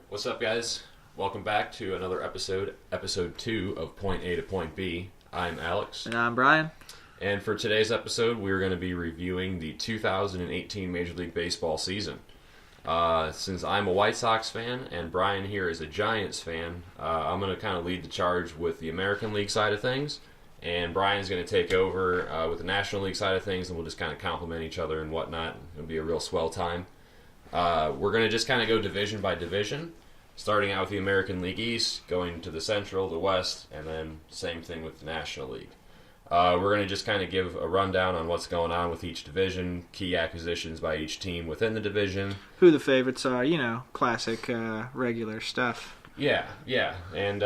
What's up, guys? Welcome back to another episode 2 of Point A to Point B. I'm Alex. And I'm Brian. And for today's episode, we're going to be reviewing the 2018 Major League Baseball season. Since I'm a White Sox fan and Brian here is a Giants fan, I'm going to kind of lead the charge with the American League side of things. And Brian's going to take over with the National League side of things, and we'll just kind of compliment each other and whatnot. It'll be a real swell time. We're going to just kind of go division by division, starting out with the American League East, going to the Central, the West, and then same thing with the National League. We're going to just kind of give a rundown on what's going on with each division, key acquisitions by each team within the division. Who the favorites are, classic regular stuff. Yeah. And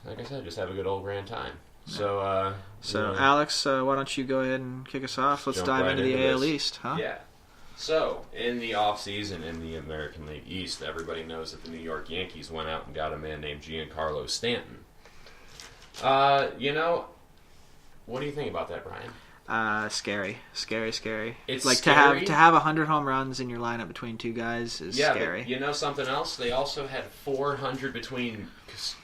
like I said, just have a good old grand time. So Alex, why don't you go ahead and kick us off? Let's dive into the AL East, huh? Yeah. So, in the offseason in the American League East, everybody knows that the New York Yankees went out and got a man named Giancarlo Stanton. What do you think about that, Brian? Scary. It's like scary. to have 100 home runs in your lineup between two guys is scary. But you know something else? They also had 400 between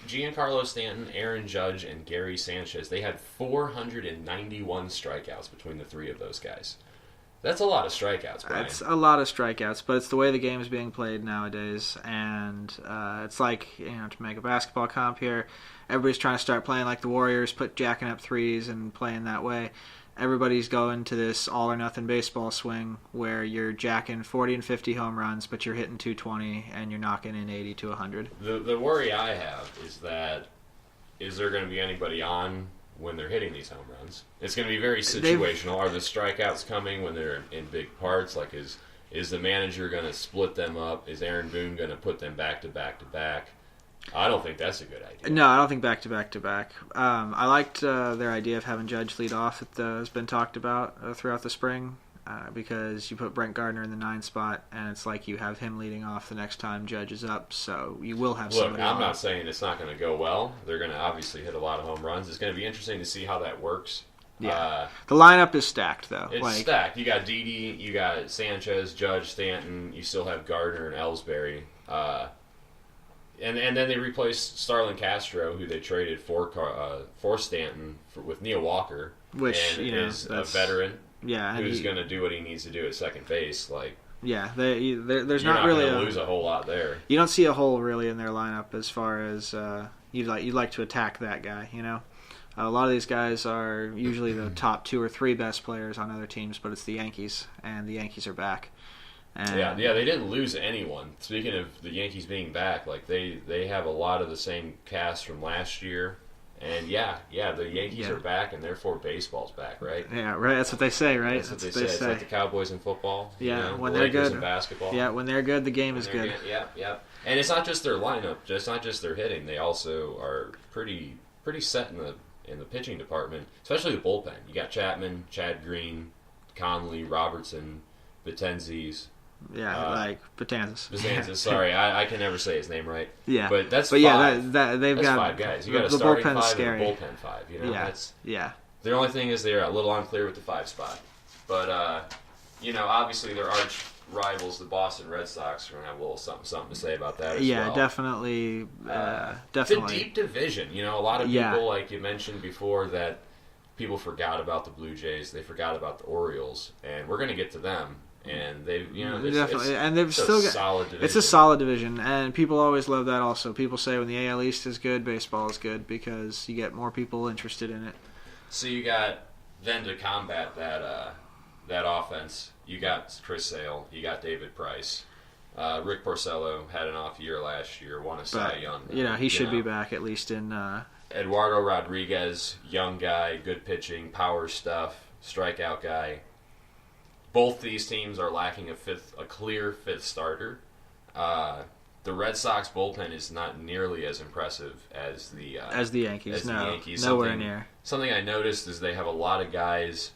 Giancarlo Stanton, Aaron Judge, and Gary Sanchez. They had 491 strikeouts between the three of those guys. That's a lot of strikeouts, Brian. It's a lot of strikeouts, but it's the way the game is being played nowadays, and it's like, to make a basketball comp here, everybody's trying to start playing like the Warriors, jacking up threes and playing that way. Everybody's going to this all-or-nothing baseball swing where you're jacking 40 and 50 home runs, but you're hitting 220 and you're knocking in 80 to 100. The worry I have is there going to be anybody on when they're hitting these home runs? It's going to be very situational. Are the strikeouts coming when they're in big parts? Like, is the manager going to split them up? Is Aaron Boone going to put them back to back to back? I don't think that's a good idea. No, I don't think back to back to back. I liked their idea of having Judge lead off. It has been talked about throughout the spring because you put Brent Gardner in the 9 spot, and it's like you have him leading off the next time Judge is up, so you will have somebody I'm on. not saying it's not going to go well. They're going to obviously hit a lot of home runs. It's going to be interesting to see how that works. Yeah. The lineup is stacked, though. It's stacked. You got Didi, you got Sanchez, Judge, Stanton. You still have Gardner and Ellsbury. And then they replaced Starlin Castro, who they traded for Stanton with Neil Walker, which is a veteran. Yeah, who's going to do what he needs to do at second base. There's not really going to lose a whole lot there. You don't see a hole really in their lineup as far as you'd like to attack that guy. A lot of these guys are usually the top 2 or 3 best players on other teams, but it's the Yankees, and the Yankees are back. And they didn't lose anyone. Speaking of the Yankees being back, they have a lot of the same cast from last year. And the Yankees are back, and therefore baseball's back, right? Yeah, right. That's what they say, right? That's what they say. It's like the Cowboys in football. Yeah, when the they're Lakers good in basketball. Yeah, when they're good, the game is good. Yeah. And it's not just their lineup. It's not just their hitting. They also are pretty set in the pitching department, especially the bullpen. You got Chapman, Chad Green, Conley, Robertson, Betances. Yeah, Betances, sorry, I can never say his name right. Yeah, but that's five. They've got 5 guys. You got a starting 5 scary. and a bullpen 5. Yeah. The only thing is they're a little unclear with the 5 spot. But obviously their arch rivals, the Boston Red Sox, are gonna have a little something to say about that as well. Yeah, definitely. It's a deep division. A lot of people, like you mentioned before, that people forgot about the Blue Jays. They forgot about the Orioles, and we're gonna get to them. And they've, definitely, and they've still got solid division. It's a solid division, and people always love that. Also, people say when the AL East is good, baseball is good because you get more people interested in it. So you got then to combat that offense. You got Chris Sale, you got David Price, Rick Porcello had an off year last year, won a Cy Young. He should be back at least in. Eduardo Rodriguez, young guy, good pitching, power stuff, strikeout guy. Both these teams are lacking a clear fifth starter. The Red Sox bullpen is not nearly as impressive as the Yankees. Yankees. Nowhere near. Something I noticed is they have a lot of guys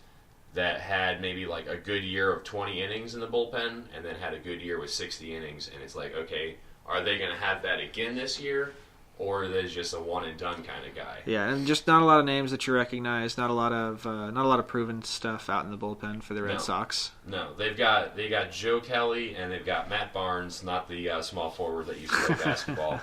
that had maybe like a good year of 20 innings in the bullpen, and then had a good year with 60 innings. And it's like, okay, are they going to have that again this year, or is just a one and done kind of guy. Yeah, and just not a lot of names that you recognize. Not a lot of proven stuff out in the bullpen for the Red Sox. No, they got Joe Kelly and they've got Matt Barnes, not the small forward that used to play basketball.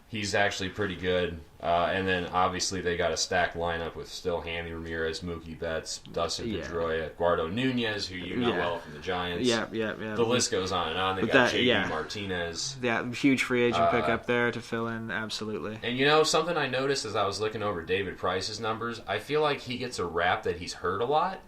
He's actually pretty good. And then obviously they got a stacked lineup with still Handy Ramirez, Mookie Betts, Dustin Pedroia, Eduardo Nunez, who you know well from the Giants. Yeah. The list goes on and on. They got J.D. Martinez. Yeah, huge free agent pickup there to fill in, absolutely. And something I noticed as I was looking over David Price's numbers, I feel like he gets a rap that he's hurt a lot,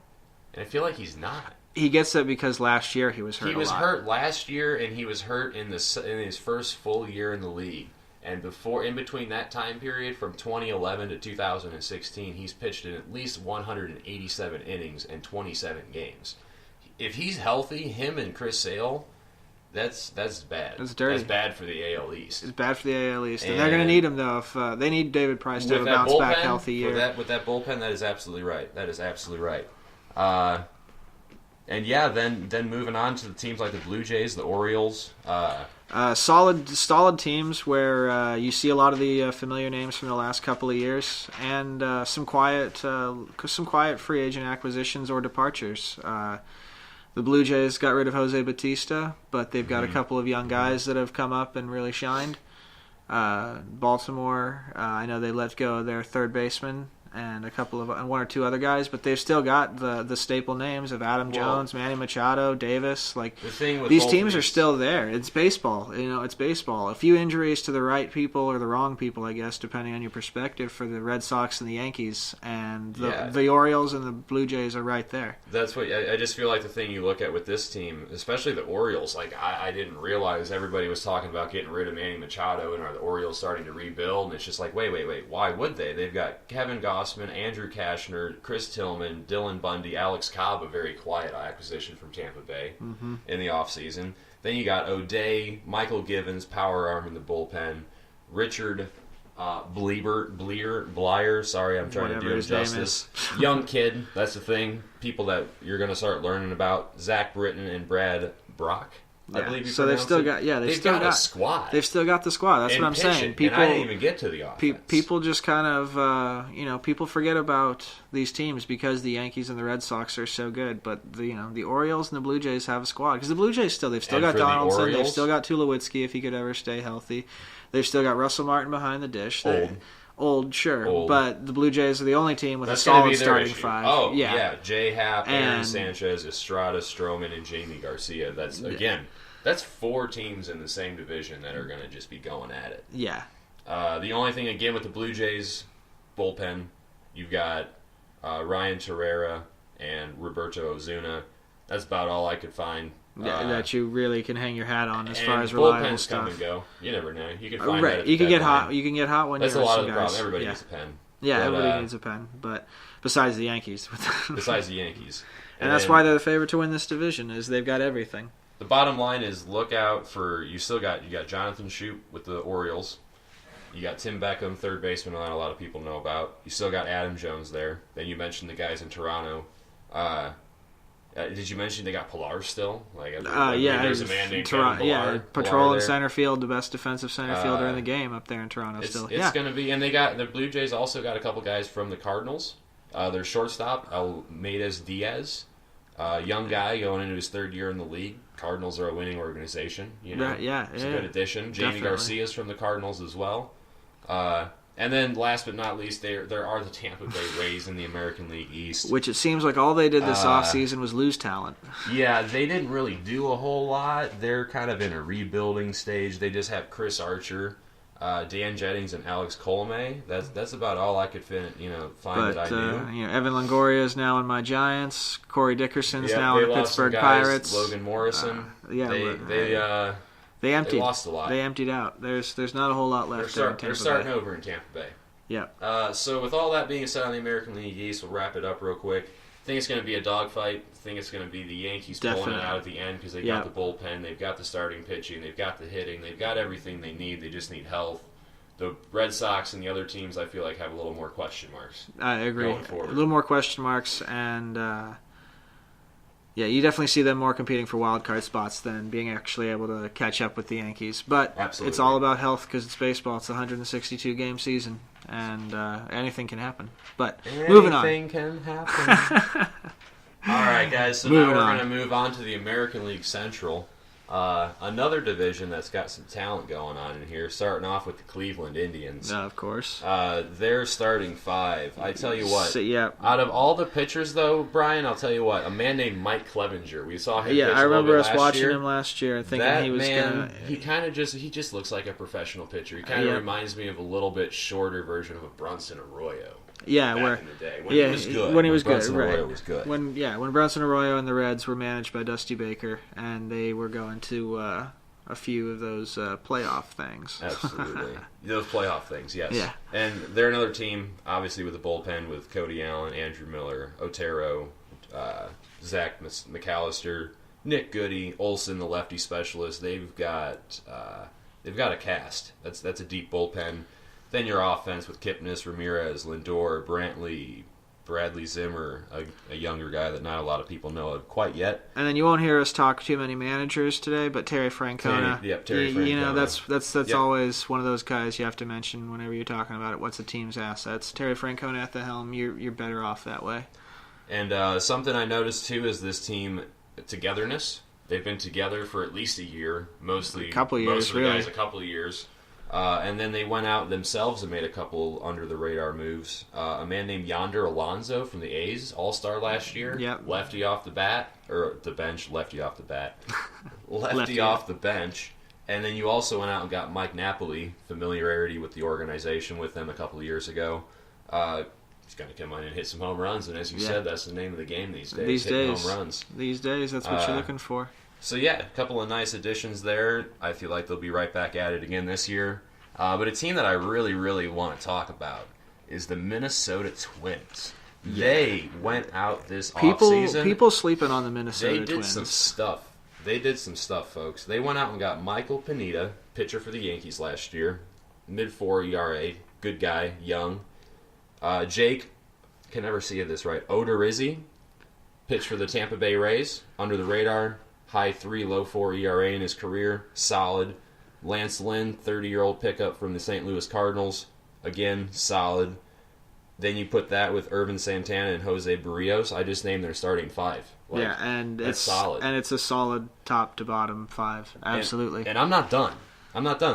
and I feel like he's not. He gets it because last year he was hurt a lot. He was hurt last year, and he was hurt in his first full year in the league. And in between that time period, from 2011 to 2016, he's pitched in at least 187 innings and 27 games. If he's healthy, him and Chris Sale, that's bad. That's dirty. That's bad for the AL East. It's bad for the AL East. And they're going to need him, though. If they need David Price to have a bounce-back healthy year. With that bullpen, that is absolutely right. That is absolutely right. And yeah, then moving on to the teams like the Blue Jays, the Orioles. Solid teams where you see a lot of the familiar names from the last couple of years, and some quiet free agent acquisitions or departures. The Blue Jays got rid of Jose Bautista, but they've got a couple of young guys that have come up and really shined. Baltimore, I know they let go of their third baseman and one or two other guys, but they've still got the staple names of Adam Jones, Manny Machado, Davis. These teams are still there. It's baseball. It's baseball. A few injuries to the right people or the wrong people, I guess, depending on your perspective, for the Red Sox and the Yankees, and the Orioles and the Blue Jays are right there. That's what I just feel like the thing you look at with this team, especially the Orioles. I didn't realize everybody was talking about getting rid of Manny Machado, and are the Orioles starting to rebuild? And it's just like, wait, why would they? They've got Kevin Gossman, Andrew Kashner, Chris Tillman, Dylan Bundy, Alex Cobb, a very quiet acquisition from Tampa Bay in the offseason. Then you got O'Day, Michael Givens, power arm in the bullpen, Richard Blyer, sorry, I'm trying to do him justice. Young kid, that's the thing. People that you're going to start learning about, Zach Britton and Brad Brock. I believe you. So they've still got a squad. They've still got the squad. That's what I'm saying. People, and I didn't even get to the offense. People just kind of people forget about these teams because the Yankees and the Red Sox are so good. But the Orioles and the Blue Jays have a squad because the Blue Jays they've still got Donaldson. They've still got Tulowitzki if he could ever stay healthy. They've still got Russell Martin behind the dish. Old, sure. But the Blue Jays are the only team with a solid starting five. Oh, yeah. J. Happ, Aaron Sanchez, Estrada, Stroman, and Jamie Garcia. That's four teams in the same division that are going to just be going at it. Yeah. The only thing, again, with the Blue Jays bullpen, you've got Ryan Torreira and Roberto Ozuna. That's about all I could find. That you really can hang your hat on as far as reliable stuff. Bullpens come and go. You never know. You can find that. You can get hot. You can get hot when that's you're a lot of the problem. Everybody needs a pen. Yeah, everybody needs a pen. But besides the Yankees. Besides the Yankees. And that's why they're the favorite to win this division, is they've got everything. The bottom line is look out for you got Jonathan Shoup with the Orioles. You got Tim Beckham, third baseman, that a lot of people know about. You still got Adam Jones there. Then you mentioned the guys in Toronto. Did you mention they got Pilar still? There's a man named Kevin Pilar. Yeah, Patrol in center field, the best defensive center fielder in the game up there in Toronto. It's going to be, and they got the Blue Jays also got a couple guys from the Cardinals. Their shortstop Almeida Diaz, young guy going into his third year in the league. Cardinals are a winning organization. It's a good addition. Jamie Garcia's from the Cardinals as well. And then, last but not least, there are the Tampa Bay Rays in the American League East. Which it seems like all they did this offseason was lose talent. Yeah, they didn't really do a whole lot. They're kind of in a rebuilding stage. They just have Chris Archer, Dan Jennings, and Alex Colomé. That's about all I could find that I knew. Evan Longoria is now in my Giants. Corey Dickerson's now in the Pittsburgh Pirates. Logan Morrison. They emptied. They lost a lot. They emptied out. There's not a whole lot left there in Tampa Bay. They're starting over in Tampa Bay. Yeah. So with all that being said on the American League East, we'll wrap it up real quick. I think it's going to be a dogfight. I think it's going to be the Yankees pulling it out at the end because they've got the bullpen, they've got the starting pitching, they've got the hitting, they've got everything they need. They just need health. The Red Sox and the other teams, I feel like, have a little more question marks. I agree. A little more question marks, and Yeah, you definitely see them more competing for wild card spots than being actually able to catch up with the Yankees. But Absolutely. It's all about health because it's baseball. It's a 162-game season, and anything can happen. But moving on. Anything can happen. All right, guys. So Moving now we're on. going to move on to the American League Central. Another division that's got some talent going on in here, starting off with the Cleveland Indians. Of course. They're starting five. I tell you what, So, yeah. out of all the pitchers, though, Brian, I'll tell you what, a man named Mike Clevenger. We saw him. Yeah, pitch I a little remember bit us last watching year. him last year and thinking That he was man, gonna. he just looks like a professional pitcher. He kind of Yeah. reminds me of a little bit shorter version of a Brunson Arroyo. Yeah, back where in the day when he was good. When he was good, Brunson right? Arroyo was good. When Brunson Arroyo and the Reds were managed by Dusty Baker, and they were going to a few of those playoff things. Absolutely. Those playoff things, yes. Yeah. And they're another team, obviously, with a bullpen with Cody Allen, Andrew Miller, Otero, Zach McAllister, Nick Goody, Olson, the lefty specialist. They've got a cast. That's a deep bullpen. Then your offense with Kipnis, Ramirez, Lindor, Brantley, Bradley Zimmer, a younger guy that not a lot of people know of quite yet. And then you won't hear us talk too many managers today, but Terry Francona. Terry Francona. You know, that's Yep. always one of those guys you have to mention whenever you're talking about it. What's a team's assets? Terry Francona at the helm. You're better off that way. And something I noticed too is this team togetherness. They've been together for at least a year, mostly A couple years, most of the really. guys a couple of years. And then they went out themselves and made a couple under-the-radar moves. A man named Yonder Alonso from the A's, All-Star last year. Yep. Lefty off the bat, or the bench, lefty off the bat. Lefty Lefty. off the bench. And then you also went out and got Mike Napoli, familiarity with the organization with them a couple of years ago. He's going to come in and hit some home runs, and as you said, that's the name of the game these days, hitting home runs. These days, that's what you're looking for. So yeah, a couple of nice additions there. I feel like they'll be right back at it again this year. But a team that I really, really want to talk about is the Minnesota Twins. Yeah. They went out this offseason. People sleeping on the Minnesota Twins. They did some stuff, folks. They went out and got Michael Pineda, pitcher for the Yankees last year, mid-4 ERA, good guy, young. Jake, can never see this right, Odorizzi, pitched for the Tampa Bay Rays, under the radar. High 3, low 4 ERA in his career. Solid. Lance Lynn, 30-year-old pickup from the St. Louis Cardinals. Again, solid. Then you put that with Irvin Santana and Jose Barrios. I just named their starting five. Yeah, and it's solid. And it's a solid top to bottom five. Absolutely. And I'm not done.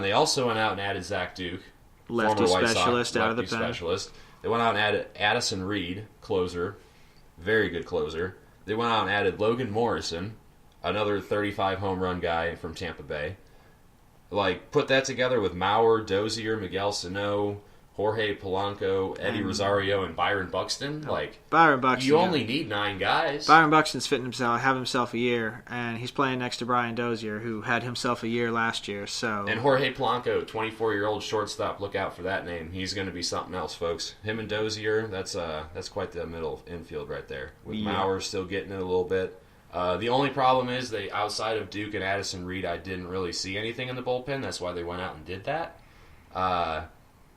They also went out and added Zach Duke, lefty former White specialist Sox, out of the lefty pen. specialist. They went out and added Addison Reed, closer. Very good closer. They went out and added Logan Morrison, another 35 home run guy from Tampa Bay. Put that together with Mauer, Dozier, Miguel Sano, Jorge Polanco, Eddie Rosario, and Byron Buxton. Byron Buxton. You only need 9 guys. Byron Buxton's fitting himself a year, and he's playing next to Brian Dozier, who had himself a year last year. So And Jorge Polanco, 24-year-old shortstop. Look out for that name. He's going to be something else, folks. Him and Dozier, that's quite the middle infield right there. With Mauer still getting it a little bit. The only problem is outside of Duke and Addison Reed, I didn't really see anything in the bullpen. That's why they went out and did that.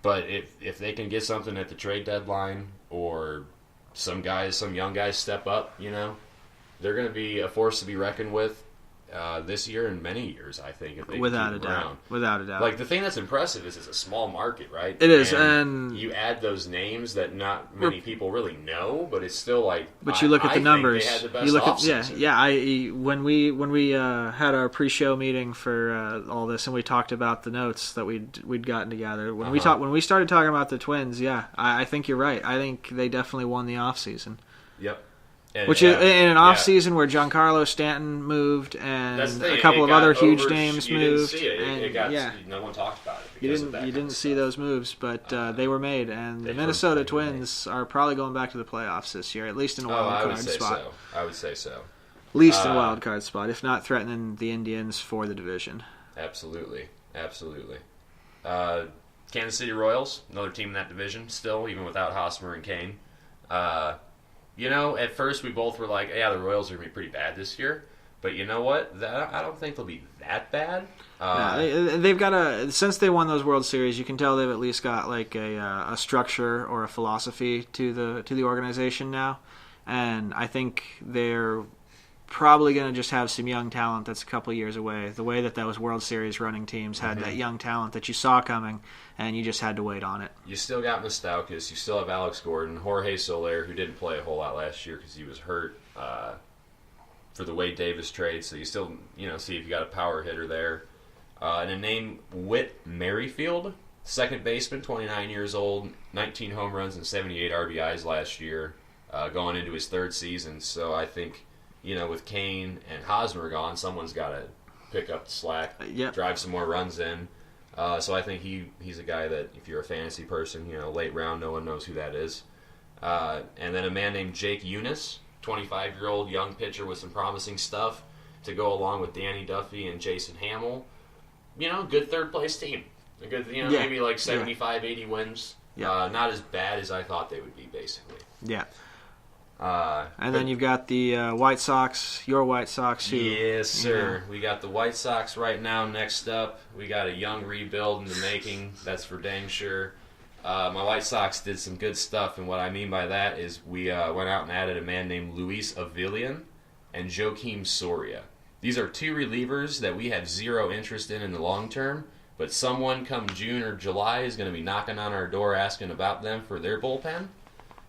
But if they can get something at the trade deadline, or some young guys step up, they're going to be a force to be reckoned with this year and many years, I think, if they without keep a around. doubt. Without a doubt. The thing that's impressive is it's a small market, right? It is, and you add those names that not many people really know, but it's still But you look at the numbers. They had the best you look offseason. when we had our pre-show meeting for all this, and we talked about the notes that we'd gotten together. When we started talking about the Twins, I think you're right. I think they definitely won the offseason. Yep. Which is in an off season where Giancarlo Stanton moved and a couple of other huge names moved. No one talked about it. You didn't see those moves, but they were made, and the Minnesota Twins are probably going back to the playoffs this year, at least in a wild card spot. I would say so. At least in a wild card spot, if not threatening the Indians for the division. Absolutely. Kansas City Royals, another team in that division, still, even without Hosmer and Kane. At first we both were like, yeah, the Royals are going to be pretty bad this year. But you know what? I don't think they'll be that bad. They've got since they won those World Series, you can tell they've at least got a structure or a philosophy to the organization now. And I think they're probably going to just have some young talent that's a couple years away. The way that those World Series running teams had that young talent that you saw coming, and you just had to wait on it. You still got Moustakas. You still have Alex Gordon, Jorge Soler, who didn't play a whole lot last year because he was hurt for the Wade Davis trade. So you still, see if you got a power hitter there. And a name, Whit Merrifield, second baseman, 29 years old, 19 home runs and 78 RBIs last year, going into his third season. So I think, with Kane and Hosmer gone, someone's got to pick up the slack, drive some more runs in. So I think he's a guy that, if you're a fantasy person, late round, no one knows who that is. And then a man named Jake Eunice, 25-year-old young pitcher with some promising stuff to go along with Danny Duffy and Jason Hamill. Good third-place team. A good, maybe like 75, 80 wins. Yeah. Not as bad as I thought they would be, basically. Yeah. And then you've got the White Sox, your White Sox. Yes, sir. We got the White Sox right now next up. We got a young rebuild in the making. That's for dang sure. My White Sox did some good stuff, and what I mean by that is we went out and added a man named Luis Avilian and Joakim Soria. These are two relievers that we have zero interest in the long term, but someone come June or July is going to be knocking on our door asking about them for their bullpen,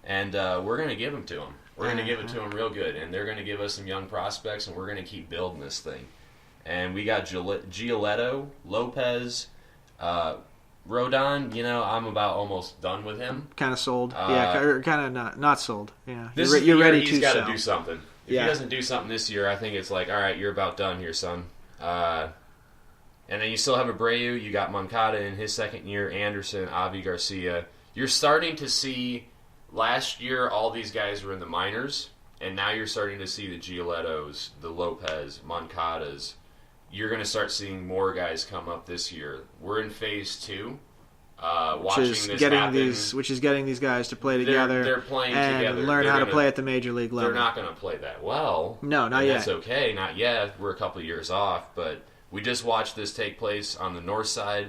and we're going to give them to them. We're going to give it to them real good, and they're going to give us some young prospects, and we're going to keep building this thing. And we got Giolito, Lopez, Rodon. I'm about almost done with him. Kind of sold. Kind of not sold. Yeah, you're ready to sell. He's got to do something. If he doesn't do something this year, I think it's like, all right, you're about done here, son. And then you still have Abreu. You got Moncada in his second year, Anderson, Avi Garcia. You're starting to see, last year all these guys were in the minors, and now you're starting to see the Giolitos, the Lopez, Moncadas. You're going to start seeing more guys come up this year. We're in phase 2. Watching this happen, which is getting these guys to play together. They're playing and together. Learn how to play at the major league level. They're not going to play that well. No, not yet. That's okay, not yet. We're a couple of years off, but we just watched this take place on the north side.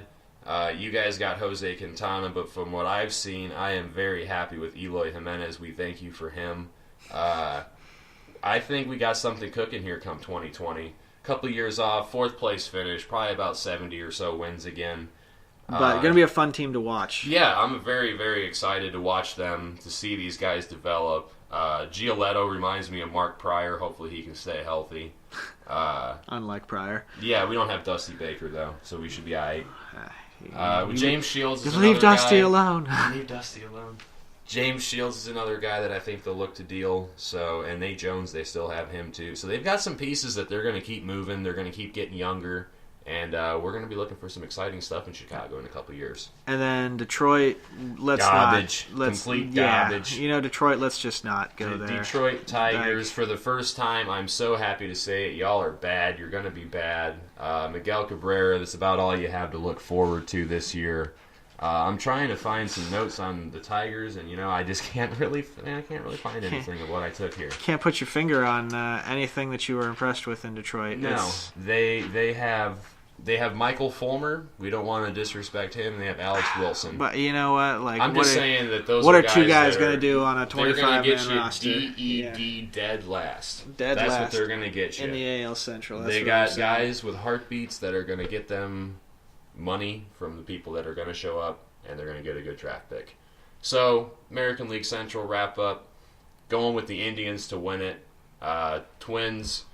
You guys got Jose Quintana, but from what I've seen, I am very happy with Eloy Jimenez. We thank you for him. I think we got something cooking here come 2020. Couple of years off, fourth place finish, probably about 70 or so wins again. But going to be a fun team to watch. Yeah, I'm very, very excited to watch them, to see these guys develop. Giolito reminds me of Mark Pryor. Hopefully he can stay healthy. Unlike Pryor. Yeah, we don't have Dusty Baker, though, so we should be all right. James Shields is leave Dusty alone. Leave Dusty alone. James Shields is another guy that I think they'll look to deal. And Nate Jones, they still have him, too. So they've got some pieces that they're going to keep moving. They're going to keep getting younger. And we're going to be looking for some exciting stuff in Chicago in a couple of years. And then Detroit, complete garbage. Detroit, let's just not go there. Detroit Tigers, for the first time, I'm so happy to say it. Y'all are bad. You're going to be bad. Miguel Cabrera, that's about all you have to look forward to this year. I'm trying to find some notes on the Tigers, and I just can't really find anything of what I took here. Can't put your finger on anything that you were impressed with in Detroit. No, they have Michael Fulmer. We don't want to disrespect him. And they have Alex Wilson. But you know what? I'm just saying that those. What are are two guys going to do on a 25-man roster? DED dead last. That's what they're going to get you in the AL Central. They got guys with heartbeats that are going to get them money from the people that are going to show up, and they're going to get a good draft pick. So, American League Central wrap up. Going with the Indians to win it. Twins.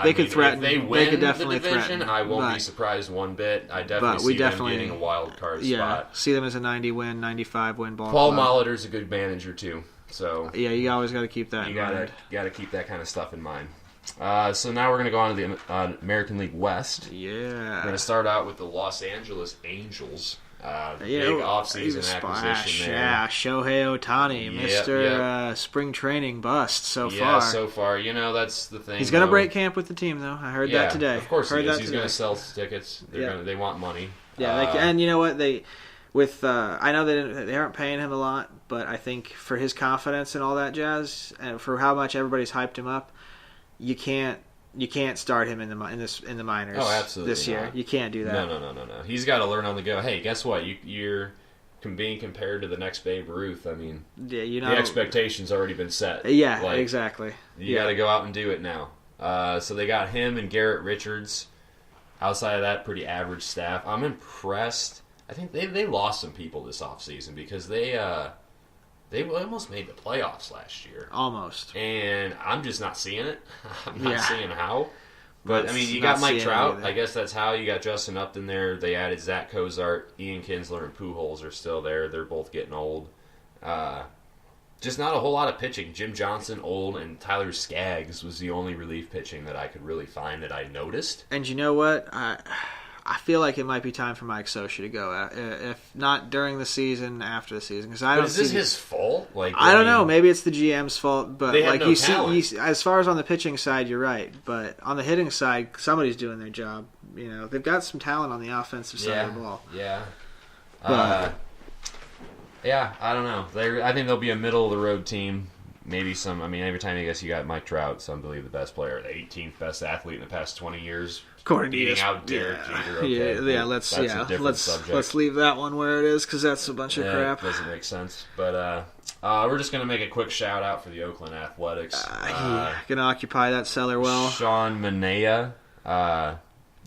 They could threaten. If they win could definitely the division, threaten, I won't be surprised one bit. I definitely see them getting a wild card spot. See them as a 90-win, 95-win ball Paul club. Molitor's a good manager, too. So yeah, you always got to keep that in mind. You got to keep that kind of stuff in mind. So now we're going to go on to the American League West. Yeah. We're going to start out with the Los Angeles Angels. Big offseason acquisition there. Yeah, Shohei Ohtani, Mr. Spring Training bust so far. Yeah, so far. That's the thing. He's going to break camp with the team, though. I heard that today. Of course he is. He's going to sell tickets. They want money. Yeah, and you know what? I know they aren't paying him a lot, but I think for his confidence and all that jazz, and for how much everybody's hyped him up, you can't start him in the minors. Oh, absolutely this year. not. You can't do that. No. He's got to learn on the go. Hey, guess what? You're being compared to the next Babe Ruth, I mean, Yeah, you know, the expectation's already been set. Yeah, Like, exactly. You got to go out and do it now. So they got him and Garrett Richards. Outside of that, pretty average staff. I'm impressed. I think they lost some people this offseason because they almost made the playoffs last year. Almost. And I'm just not seeing it. I'm not Yeah. seeing how. But, I mean, you got Mike Trout. I guess that's how. You got Justin Upton there. They added Zach Cozart. Ian Kinsler and Pujols are still there. They're both getting old. Just not a whole lot of pitching. Jim Johnson, old, and Tyler Skaggs was the only relief pitching that I could really find that I noticed. And you know what? I feel like it might be time for Mike Socha to go. If not during the season, after the season, because Is this his fault? Like, I don't know. Maybe it's the GM's fault, but They have like no you talent. see, as far as on the pitching side, you're right. But on the hitting side, somebody's doing their job. You know, they've got some talent on the offensive side of the ball. Yeah. But- Yeah, I don't know. I think they'll be a middle of the road team. Maybe some. I mean, every time I guess you got Mike Trout, some believe the best player, the 18th best athlete in the past 20 years, According to beating ESPN. out Derek Jeter. Okay, Let's that's a different subject. let's leave that one where it is because that's a bunch of crap. Doesn't make sense. But we're just gonna make a quick shout out for the Oakland Athletics. Gonna occupy that cellar well. Sean Manaea,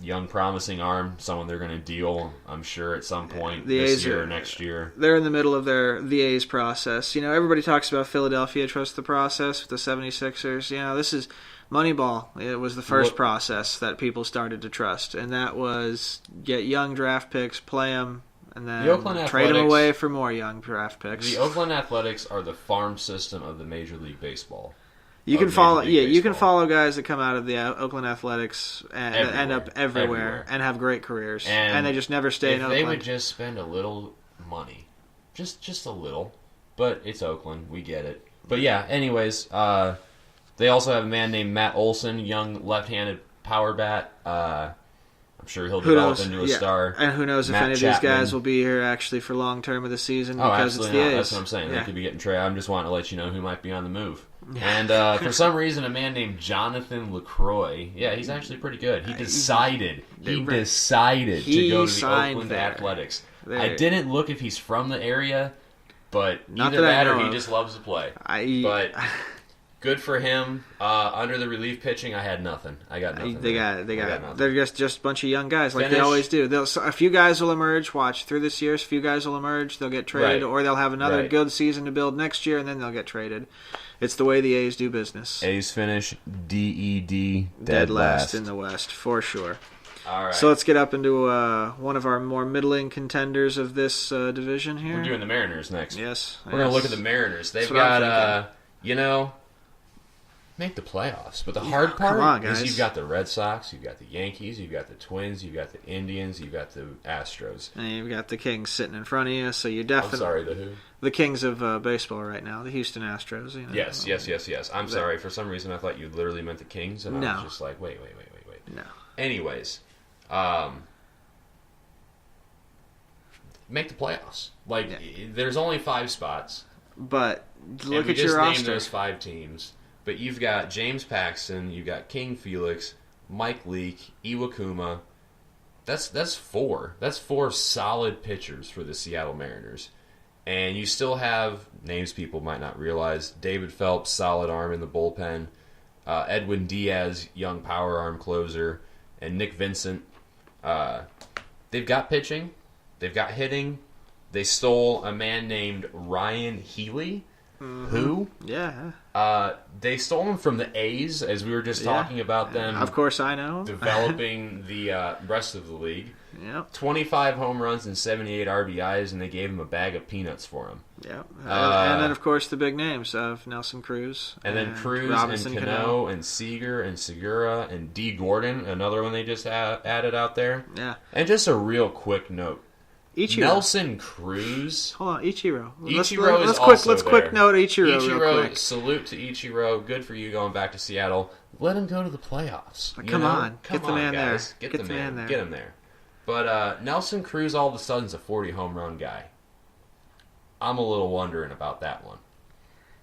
young promising arm, someone they're gonna deal, I'm sure, at some point this year or next year. They're in the middle of the A's process. You know, everybody talks about Philadelphia trust the process with the 76ers. You know, this is Moneyball. It was the first process that people started to trust, and that was get young draft picks, play them, and then trade them away for more young draft picks. The Oakland Athletics are the farm system of the Major League Baseball. You can follow, you can follow guys that come out of the Oakland Athletics and end up everywhere and have great careers, and they just never stay in Oakland. They would just spend a little money, just a little, but it's Oakland, we get it. But yeah, anyways, they also have a man named Matt Olson, young left-handed power bat. I'm sure he'll develop into a star. And who knows if any of these guys will be here actually for long term of the season because it's the A's. That's what I'm saying. They could be getting traded. I'm just wanting to let you know who might be on the move. And for some reason, a man named Jonathan LaCroix, he's actually pretty good. He decided to go to the Oakland Athletics. I didn't look if he's from the area, but either that or he just loves to play. But good for him. Under the relief pitching, I had nothing. I got nothing. They got nothing. They're just a bunch of young guys like they always do. A few guys will emerge. Watch through this year. A few guys will emerge. They'll get traded, or they'll have another good season to build next year, and then they'll get traded. It's the way the A's do business. A's finish DED dead last in the West for sure. All right. So let's get up into one of our more middling contenders of this division here. We're doing the Mariners next. Yes. We're going to look at the Mariners. They've got, make the playoffs. But the hard part is you've got the Red Sox, you've got the Yankees, you've got the Twins, you've got the Indians, you've got the Astros. And you've got the Kings sitting in front of you, so you definitely... I'm sorry, the who? The Kings of baseball right now, the Houston Astros. You know, Yes. I'm sorry. For some reason, I thought you literally meant the Kings, and I was just like, wait. No. Anyways, make the playoffs. There's only 5 spots. But look at your roster. We just named those 5 teams. But you've got James Paxton, you've got King Felix, Mike Leake, Iwakuma. That's 4. That's 4 solid pitchers for the Seattle Mariners. And you still have names people might not realize. David Phelps, solid arm in the bullpen. Edwin Diaz, young power arm closer. And Nick Vincent. They've got pitching. They've got hitting. They stole a man named Ryan Healy. Mm-hmm. Who? Yeah. They stole him from the A's, as we were just talking about them. Of course I know. Developing the rest of the league. Yep. 25 home runs and 78 RBIs, and they gave him a bag of peanuts for him. Yep. And then, of course, the big names of Nelson Cruz. And then Cruz Robinson, and Cano and Seager and Segura and D. Gordon, another one they just added out there. Yeah. And just a real quick note. Ichiro. Nelson Cruz. Hold on, Ichiro. Let's quick note Ichiro. Ichiro, real quick. Salute to Ichiro. Good for you going back to Seattle. Let him go to the playoffs. Come on, get the man there. Get the man there. Get him there. But Nelson Cruz all of a sudden is a 40 home run guy. I'm a little wondering about that one.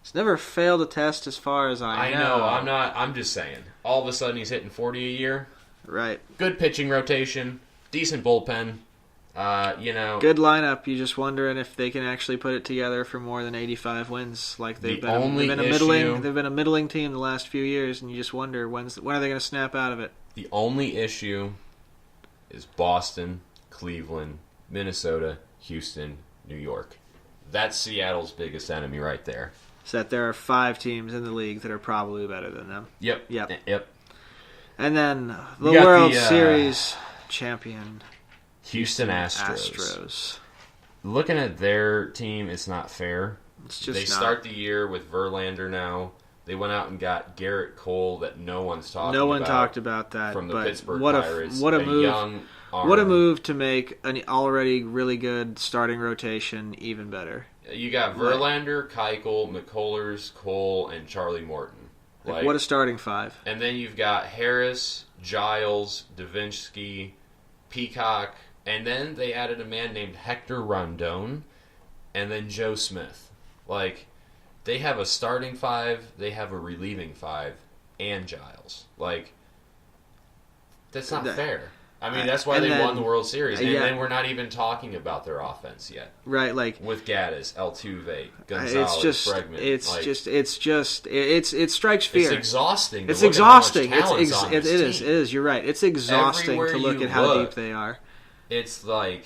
He's never failed a test as far as I know. I'm just saying. All of a sudden he's hitting 40 a year. Right. Good pitching rotation. Decent bullpen. Good lineup. You're just wondering if they can actually put it together for more than 85 wins. Like they've been a middling team the last few years, and you just wonder when are they going to snap out of it. The only issue is Boston, Cleveland, Minnesota, Houston, New York. That's Seattle's biggest enemy right there. So that there are 5 teams in the league that are probably better than them. Yep. And then the World Series champion, Houston Astros. Looking at their team, it's not fair. They start the year with Verlander now. They went out and got Garrett Cole that no one's talking about. No one talked about that. From the but Pittsburgh Pirates. What a move. Young arm. What a move to make an already really good starting rotation even better. You got Verlander, Keuchel, McCullers, Cole, and Charlie Morton. What a starting 5. And then you've got Harris, Giles, Davinsky, Peacock, and then they added a man named Hector Rondon, and then Joe Smith. They have a starting 5, they have a relieving 5, and Giles. That's not fair. I mean, that's why they won the World Series. And then we're not even talking about their offense yet. Right, with Gaddis, Altuve, Gonzalez, Bregman. It strikes fear. It's exhausting. It's exhausting. It is. You're right. It's exhausting Everywhere to look at how deep they are. It's like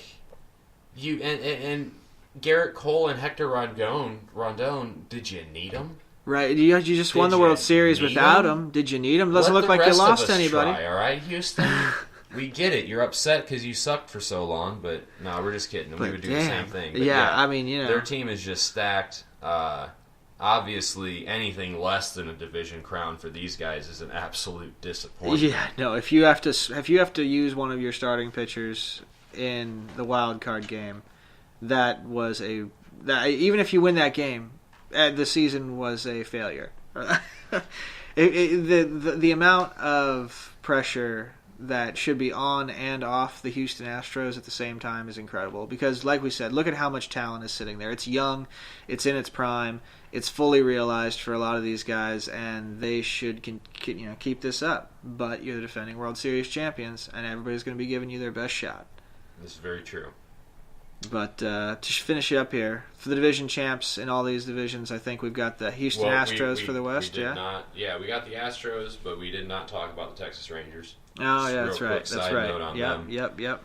you and Garrett Cole and Hector Rondon. Did you need them? Right. You just won the World Series without them. Did you need them? Doesn't look like you lost anybody. All right, Houston. We get it. You're upset because you sucked for so long, but no, we're just kidding. We would do the same thing. But I mean, their team is just stacked. Obviously, anything less than a division crown for these guys is an absolute disappointment. Yeah, no. If you have to use one of your starting pitchers in the wild card game, even if you win that game, the season was a failure. The amount of pressure that should be on and off the Houston Astros at the same time is incredible. Because, like we said, look at how much talent is sitting there. It's young, it's in its prime, it's fully realized for a lot of these guys, and they should keep this up. But you're the defending World Series champions, and everybody's going to be giving you their best shot. This is very true. But to finish it up here, for the division champs in all these divisions, I think we've got the Houston Astros for the West. We got the Astros, but we did not talk about the Texas Rangers. Oh, yeah, that's right. Yep. Yep.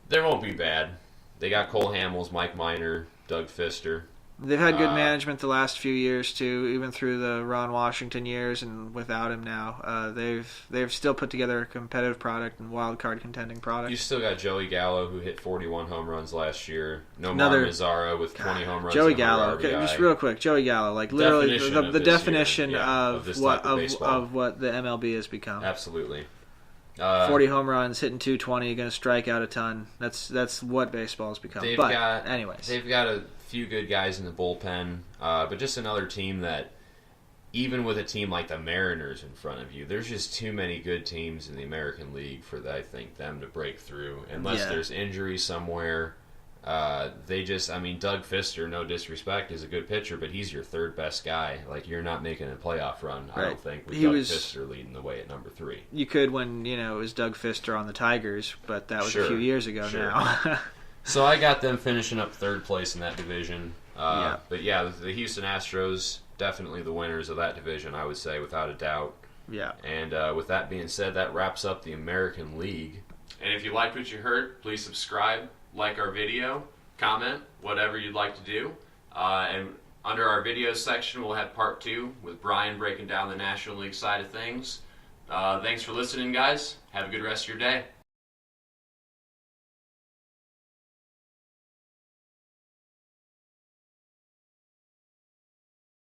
They won't be bad. They got Cole Hamels, Mike Minor, Doug Fister. They've had good management the last few years too, even through the Ron Washington years, and without him now, they've still put together a competitive product and wild card contending product. You still got Joey Gallo, who hit 41 home runs last year. Nomar Mazara with 20 home runs. Joey Gallo, just real quick, Joey Gallo, literally the definition of what the MLB has become. Absolutely. 40 home runs, hitting 220, going to strike out a ton. That's what baseball has become. They've got a few good guys in the bullpen, but just another team that, even with a team like the Mariners in front of you, there's just too many good teams in the American League for them to break through. Unless there's injury somewhere, Doug Fister, no disrespect, is a good pitcher, but he's your third best guy. You're not making a playoff run, right. I don't think, with Doug Fister leading the way at number 3. You could when, it was Doug Fister on the Tigers, but that was a few years ago now. So I got them finishing up third place in that division. But the Houston Astros, definitely the winners of that division, I would say, without a doubt. Yeah. And with that being said, that wraps up the American League. And if you liked what you heard, please subscribe, like our video, comment, whatever you'd like to do. And under our video section, we'll have part 2 with Brian breaking down the National League side of things. Thanks for listening, guys. Have a good rest of your day.